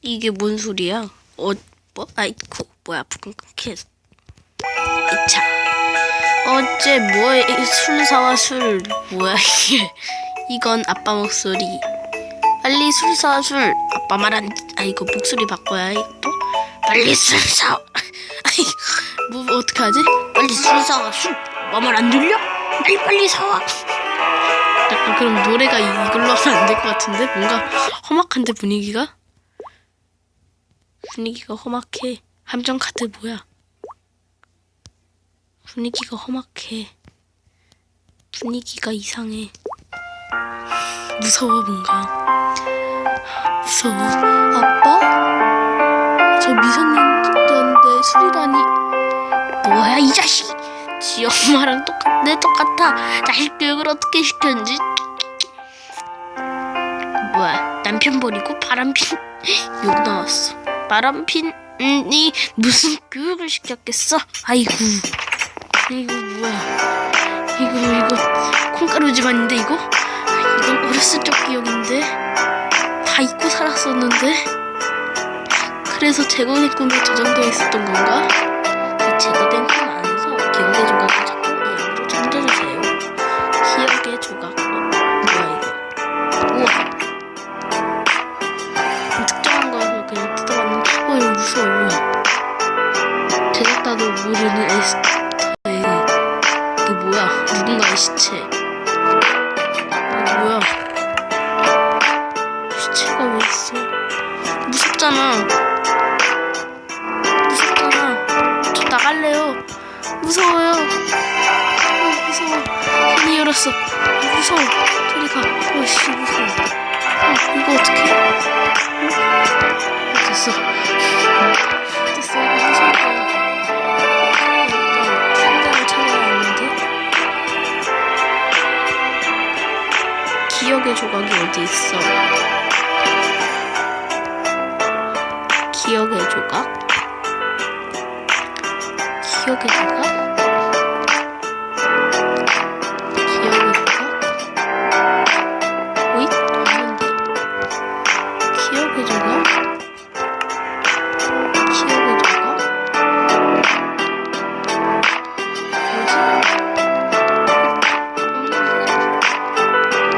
이게 뭔 소리야? 아이쿠, 뭐야, 부금 끊겼어. 자, 어째 술 사와 술. 뭐야, 이게. 이건 아빠 목소리. 빨리 술 사와 술. 아빠 말 안, 이거 목소리 바꿔야 또? 빨리 술 사와. 어떡하지? 빨리 술 사와 술. 아빠 말 안 들려? 빨리 사와. 약간 그럼 노래가 이걸로 하면 안 될 것 같은데? 뭔가 험악한데 분위기가 험악해. 함정 카드 뭐야? 분위기가 험악해. 분위기가 이상해. 무서워 뭔가. 무서워. 아빠? 저 미성년자인데 술이라니. 뭐야 이 자식. 지 엄마랑 똑같아. 자식 교육을 어떻게 시켰는지. 뭐야 남편 버리고 바람핀. 욕 나왔어. 바람핀이 무슨 교육을 시켰겠어? 아이고 이거 뭐야. 이거 콩가루 집안인데 이거? 이건 어렸을 적 기억인데 다 잊고 살았었는데. 그래서 제거된 꿈에 저장되어 있었던 건가? 이 제거된 꿈 안에서 기억의 조각을 자꾸 이 안으로 잠겨주세요. 기억의 조각. 뭐야 이거. 우와. 특정한 거에서 그냥 뜯어봤는데 이거 무서워. 뭐야. 제작자도 모르는 에스터의 이게 뭐야. 누군가의 시체. 이게 뭐야. 시체가 왜 있어. 무섭잖아. 저 나갈래요. 무서워요. 무서워. 괜히 열었어. 무서워. 저리 가. 씨 무서워. 이거 어떡해. 됐어. 이거 무서워. 상자를 찾아야 하는데. 기억의 조각이 어디 있어. 기억의 조각? 기억의 조각? 기억의 조각? 오잇? 없는데? 기억의 조각? 기억의 조각?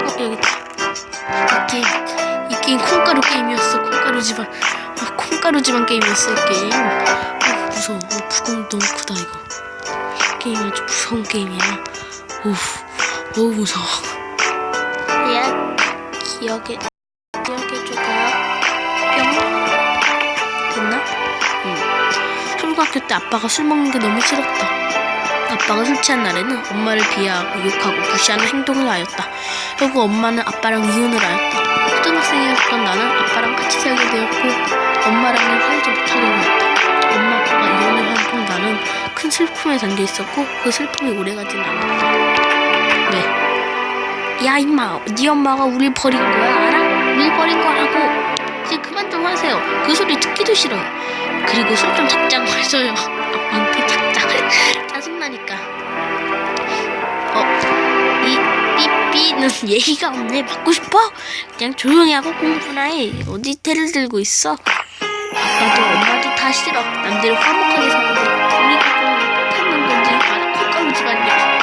뭐지? 여기 있다. 이 게임 콩가루 게임이었어. 콩가루 집안. 콩가루 집안 게임이었어. 이 게임. 무서워. 부금 너무 크다 이거. 게임 아주 무서운 게임이야. 너무 무서워. 야, 기억의 조각. 뿅. 됐나? 초등학교 때 아빠가 술 먹는 게 너무 싫었다. 아빠가 술 취한 날에는 엄마를 비하하고 욕하고 무시하는 행동을 하였다. 결국 엄마는 아빠랑 이혼을 하였다. 초등학생이었던 나는 아빠랑 같이 살게 되었고 엄마랑은 살지 못하게 되었다. 엄마 아빠가 이혼을 한 후 나는 큰 슬픔에 잠겨 있었고 그 슬픔이 오래가진 않았다. 왜? 야 임마, 네 엄마가 우릴 버린 거야 알아? 우릴 버린 거라고. 이제 그만 좀 하세요. 그 소리 듣기도 싫어요. 그리고 술 좀 작작 마셔요. 아빠한테 작작. 짜증나니까. 이 삐삐는 예의가 없네. 맞고 싶어? 그냥 조용히 하고 공부나 해. 어디 테를 들고 있어? 아빠도 엄마도 다 싫어. 남들이 화목하게 사는데 우리 가족은 못하는 건지 콩가루 집안이야.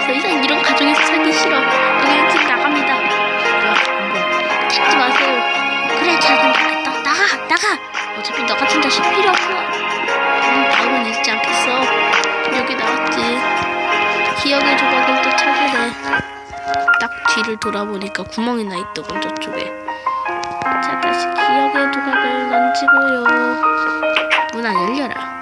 더 이상 이런 가족에서 살기 싫어. 그냥 집 나갑니다. 찾지 마세요. 그래 잘좀 좋겠다. 나가. 어차피 너 같은 자식 필요 없어. 다음은 잊지 않겠어. 여기 나왔지. 기억의 조각을 또 찾으래. 딱 뒤를 돌아보니까 구멍이 나 있더군 저쪽에. 자 다시 기억의 조각을 던지고요. 문 안 열려라.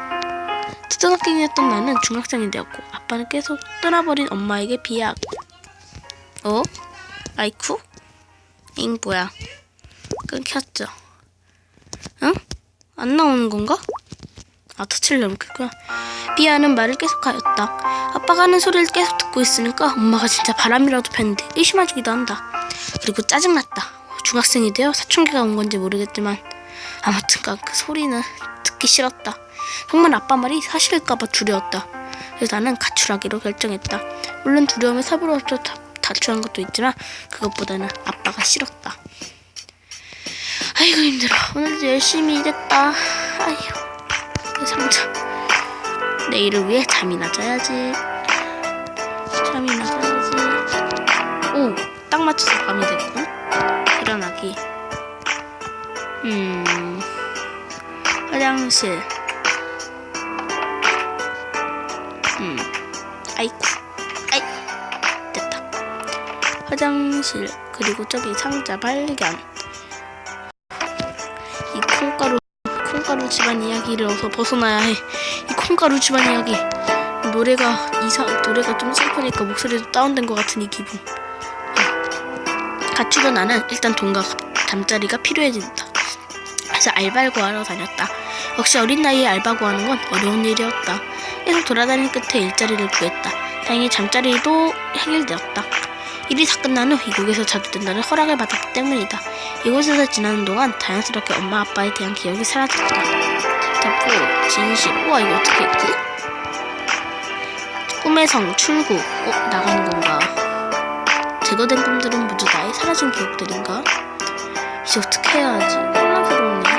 초등학생이었던 나는 중학생이 되었고 아빠는 계속 떠나버린 엄마에게 비하하고. 아이쿠? 뭐야. 끊겼죠. 응? 안 나오는 건가? 터치를 넘겼구나. 비하는 말을 계속하였다. 아빠가 하는 소리를 계속 듣고 있으니까 엄마가 진짜 바람이라도 폈는데 의심하기도 한다. 그리고 짜증났다. 중학생이 되어 사춘기가 온 건지 모르겠지만 아무튼간 그 소리는 듣기 싫었다. 정말 아빠 말이 사실일까봐 두려웠다. 그래서 나는 가출하기로 결정했다. 물론 두려움에 사부로서 가출한 것도 있지만 그것보다는 아빠가 싫었다. 아이고 힘들어. 오늘도 열심히 일했다. 아휴, 상자. 내일을 위해 잠이나 자야지. 오, 딱 맞춰서 밤이 됐군. 일어나기. 화장실. 아이쿠. 아이, 됐다. 화장실. 그리고 저기 상자 발견. 이 콩가루 집안 이야기를 어서 벗어나야 해. 이 콩가루 집안 이야기. 노래가 좀 슬프니까 목소리도 다운된 것 같은 이 기분. 가출한 나는 일단 돈과 잠자리가 필요해진다. 그래서 알바를 구하러 다녔다. 역시 어린 나이에 알바 구하는 건 어려운 일이었다. 계속 돌아다니는 끝에 일자리를 구했다. 다행히 잠자리도 해결되었다. 일이 다 끝난 후 이곳에서 자주 된다는 허락을 받았기 때문이다. 이곳에서 지나는 동안 자연스럽게 엄마 아빠에 대한 기억이 사라졌다. 챕터4 진실. 우와, 이거 어떻게 했지? 꿈의 성 출구. 나가는 건가? 제거된 꿈들은 모두 나의 사라진 기억들인가? 이제 어떻게 해야 하지? 혼란스럽네.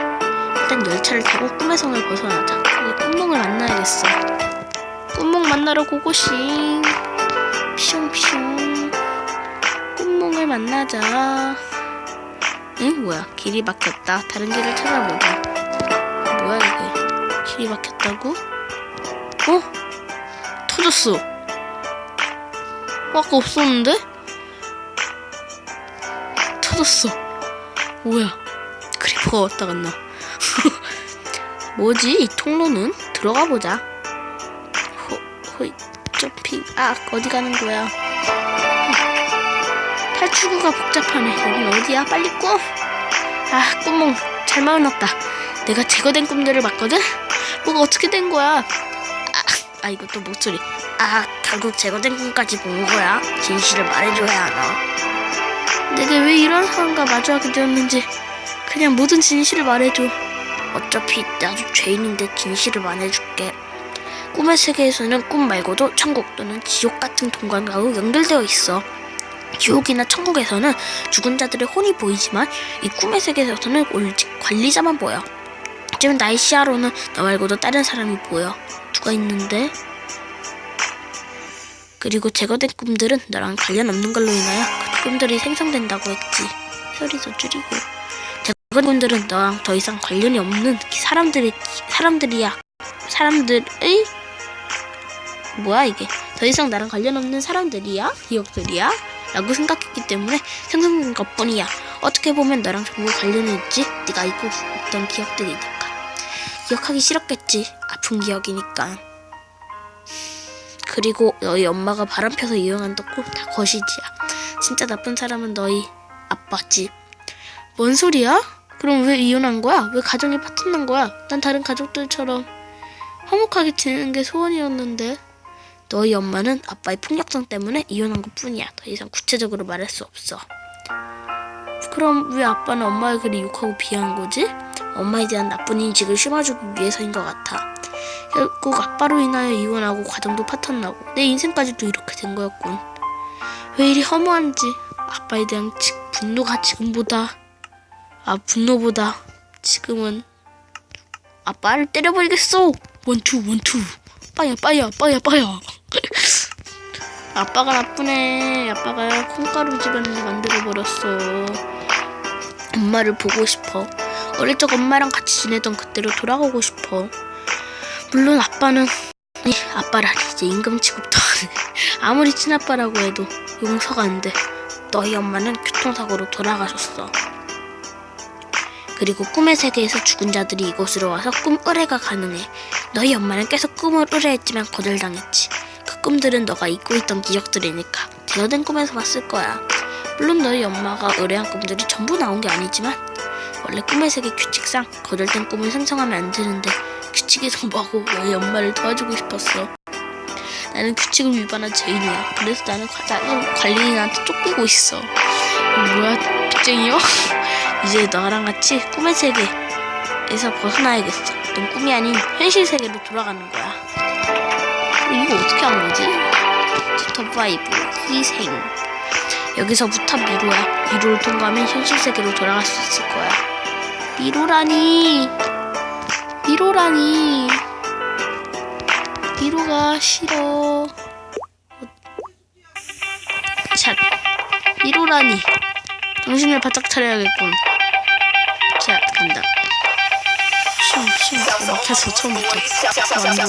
일단 열차를 타고 꿈의 성을 벗어나자. 이제 꿈몽을 만나야겠어. 꿈몽 만나러 고고싱. 피숑피숑. 꿈몽을 만나자. 응? 뭐야? 길이 막혔다. 다른 길을 찾아보자. 뭐야 이게? 길이 막혔다고? 터졌어. 아까 없었는데? 터졌어. 뭐야? 크리퍼가 왔다 갔나? 뭐지? 이 통로는? 들어가 보자. 호이 점핑. 어디 가는 거야? 탈출구가 복잡하네. 여긴 어디야? 빨리 꿔. 꿈몽 잘 만났다. 내가 제거된 꿈들을 봤거든? 뭐가 어떻게 된 거야? 이것도 목소리. 결국 제거된 꿈까지 본 거야. 진실을 말해줘야 하나. 내가 왜 이런 사람과 마주하게 되었는지 그냥 모든 진실을 말해줘. 어차피 나도 죄인인데 진실을 말해줄게. 꿈의 세계에서는 꿈 말고도 천국 또는 지옥 같은 동굴과 연결되어 있어. 지옥이나 천국에서는 죽은 자들의 혼이 보이지만 이 꿈의 세계에서는 오직 관리자만 보여. 하지만 나의 시야로는 나 말고도 다른 사람이 보여. 누가 있는데? 그리고 제거된 꿈들은 너랑 관련 없는 걸로 인하여 그 꿈들이 생성된다고 했지. 소리 더 줄이고. 제거된 꿈들은 너랑 더 이상 관련이 없는 사람들이야. 사람들의? 뭐야 이게? 더 이상 나랑 관련 없는 사람들이야? 기억들이야? 라고 생각했기 때문에 생성된 것뿐이야. 어떻게 보면 너랑 정말 관련이 있지? 네가 잊고 있던 기억들이니까. 기억하기 싫었겠지. 아픈 기억이니까. 그리고 너희 엄마가 바람 펴서 이용한 덕후 다 거시지야. 진짜 나쁜 사람은 너희 아빠지. 뭔 소리야? 그럼 왜 이혼한 거야? 왜 가정이 파탄난 거야? 난 다른 가족들처럼 화목하게 지내는 게 소원이었는데. 너희 엄마는 아빠의 폭력성 때문에 이혼한 것 뿐이야. 더 이상 구체적으로 말할 수 없어. 그럼 왜 아빠는 엄마를 그리 욕하고 비하한 거지? 엄마에 대한 나쁜 인식을 심어주기 위해서인 것 같아. 결국 아빠로 인하여 이혼하고 가정도 파탄나고 내 인생까지도 이렇게 된 거였군. 왜 이리 허무한지. 아빠에 대한 분노가 분노보다 지금은 아빠를 때려버리겠어. 원투 빠야 아빠가 나쁘네. 아빠가 콩가루 집안을 만들어버렸어. 엄마를 보고 싶어. 어릴 적 엄마랑 같이 지내던 그때로 돌아가고 싶어. 물론 아빠라니 이제 임금 취급도 안 해. 아무리 친아빠라고 해도 용서가 안 돼. 너희 엄마는 교통사고로 돌아가셨어. 그리고 꿈의 세계에서 죽은 자들이 이곳으로 와서 꿈 의뢰가 가능해. 너희 엄마는 계속 꿈을 의뢰했지만 거절당했지. 그 꿈들은 너가 잊고 있던 기억들이니까 제어된 꿈에서 봤을 거야. 물론 너희 엄마가 의뢰한 꿈들이 전부 나온 게 아니지만 원래 꿈의 세계 규칙상 거절된 꿈을 생성하면 안 되는데 규칙이 너무하고 너희 엄마를 도와주고 싶었어. 나는 규칙을 위반한 죄인이야. 그래서 나는 관리인한테 쫓기고 있어. 뭐야, 빚쟁이요? 이제 너랑 같이 꿈의 세계에서 벗어나야겠어. 넌 꿈이 아닌 현실 세계로 돌아가는 거야. 이거 어떻게 한 거지? 챕터 5 희생. 여기서부터 미로야. 미로를 통과하면 현실 세계로 돌아갈 수 있을 거야. 미로라니. 미로가 싫어. 자, 미로라니. 정신을 바짝 차려야겠군. 자, 간다. 막혀서 처음부터. 안 좋아.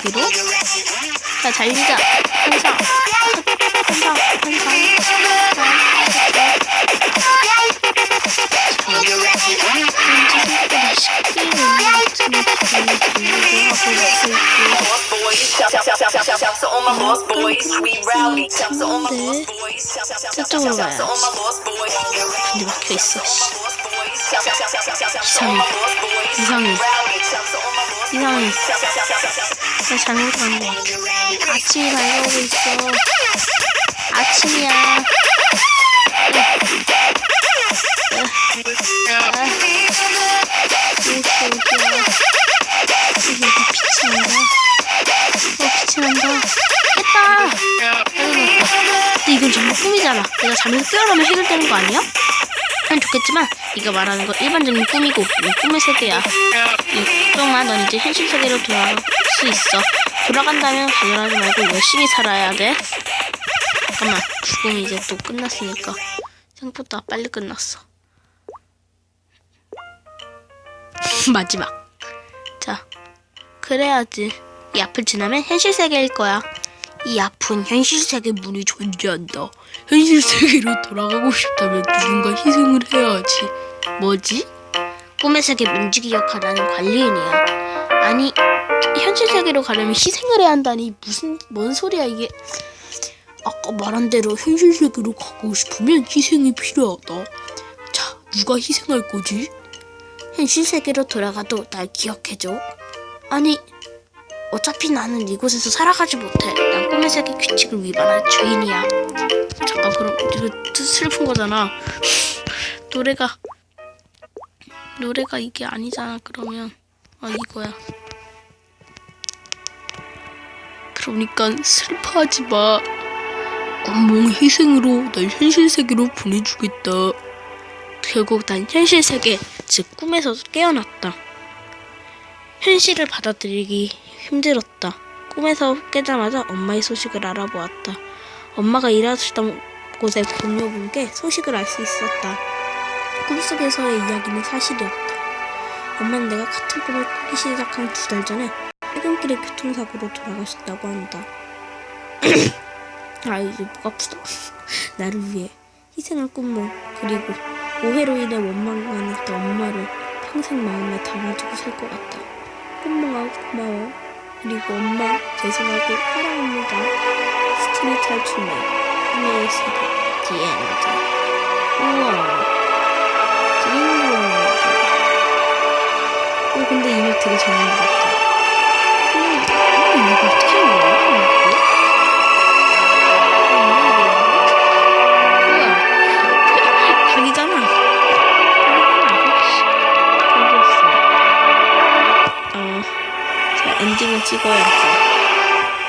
여기로 자 달리자. 항상 저쪽으로 가야지. 근데 막혀있어. 이상해. 나 잘못한 것 같아. 아침이 밝아오고 있어. 아침이야. 빛이 난다. 깼다. 근데 이건 정말 꿈이잖아. 내가 잠에서 깨어나면 해결되는 거 아니야? 하면 좋겠지만 네가 말하는 건 일반적인 꿈이고 이건 꿈의 세계야. 걱정마. 넌 이제 현실 세계로 돌아갈 수 있어. 돌아간다면 거절하지 말고 열심히 살아야 돼. 잠깐만. 죽음이 이제 또 끝났으니까 생각보다 빨리 끝났어. 마지막. 자, 그래야지. 이 앞을 지나면 현실 세계일 거야. 이 앞은 현실 세계 문이 존재한다. 현실 세계로 돌아가고 싶다면 누군가 희생을 해야지. 뭐지? 꿈의 세계 문지기 역할하는 관리인이야. 아니, 현실 세계로 가려면 희생을 해야 한다니 뭔 소리야 이게. 아까 말한 대로 현실 세계로 가고 싶으면 희생이 필요하다. 자, 누가 희생할 거지? 현실 세계로 돌아가도 날 기억해줘. 아니, 어차피 나는 이곳에서 살아가지 못해. 난 꿈의 세계 규칙을 위반한 죄인이야. 잠깐, 그럼 이거 슬픈 거잖아. 노래가 이게 아니잖아. 그러면 이거야. 그러니까 슬퍼하지 마. 꿈몽 희생으로 날 현실 세계로 보내주겠다. 결국 난 현실 세계, 즉 꿈에서 깨어났다. 현실을 받아들이기 힘들었다. 꿈에서 깨자마자 엄마의 소식을 알아보았다. 엄마가 일하시던 곳의 동료분께 소식을 알 수 있었다. 꿈속에서의 이야기는 사실이었다. 엄마는 내가 같은 꿈을 꾸기 시작한 2달 전에 퇴근길에 교통사고로 돌아가셨다고 한다. 이제 목 아프다. 나를 위해 희생할 꿈몽, 그리고 오해로 인해 원망만 했던 엄마를 평생 마음에 담아두고 살 것 같다. 꿈몽아, 고마워. 그리고 엄마, 죄송하고 사랑합니다. 스토리 탈출맨 꿈의 세계 The End. 우와, 드림워드. 근데 이미 되게 잘 만들었다. 이거 어떻게 하는 거야? 우와, 닭이잖아. 자, 엔딩을 찍어야지.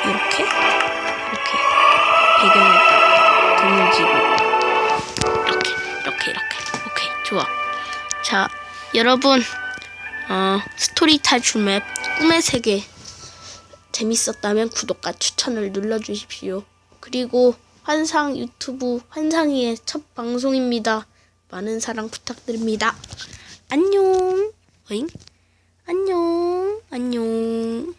이렇게 배경을 딱 등을 지고 이렇게 오케이, 좋아. 자, 여러분, 스토리 탈출맵 꿈의 세계 재밌었다면 구독과 추천을 눌러주십시오. 그리고 환상 유튜브 환상이의 첫 방송입니다. 많은 사랑 부탁드립니다. 안녕. 안녕.